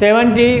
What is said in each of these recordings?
70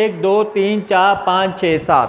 1 2 3 4 5 6 7،